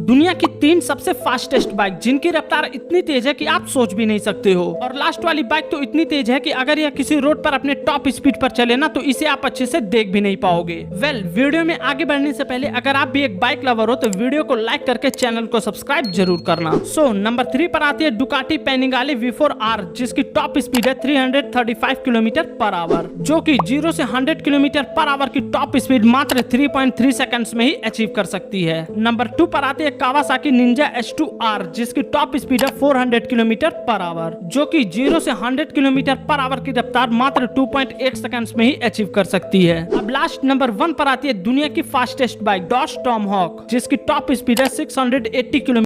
दुनिया की 3 सबसे फास्टेस्ट बाइक जिनकी रफ्तार इतनी तेज है कि आप सोच भी नहीं सकते हो। और लास्ट वाली बाइक तो इतनी तेज है कि अगर यह किसी रोड पर अपने टॉप स्पीड पर चले ना तो इसे आप अच्छे से देख भी नहीं पाओगे। वीडियो में आगे बढ़ने से पहले अगर आप भी एक बाइक लवर हो तो वीडियो को लाइक करके चैनल को सब्सक्राइब जरूर करना। नंबर 3 पर आती है डुकाटी पैनिगाले V4R जिसकी टॉप स्पीड है 335 किलोमीटर पर आवर, जो कि 0 से 100 किलोमीटर पर आवर की टॉप स्पीड मात्र 3.3 सेकंड्स में ही अचीव कर सकती है। नंबर 2 पर आती है कावासाकी निंजा H2R जिसकी टॉप स्पीड है 400 किलोमीटर पर आवर, जो कि 0 से 100 किलोमीटर पर आवर की रफ्तार मात्र 2.8 सेकंड्स में ही अचीव कर सकती है। अब लास्ट नंबर 1 पर आती है दुनिया की फास्टेस्ट बाइक डॉज टॉमहॉक जिसकी टॉप स्पीड है 680 किलोमीटर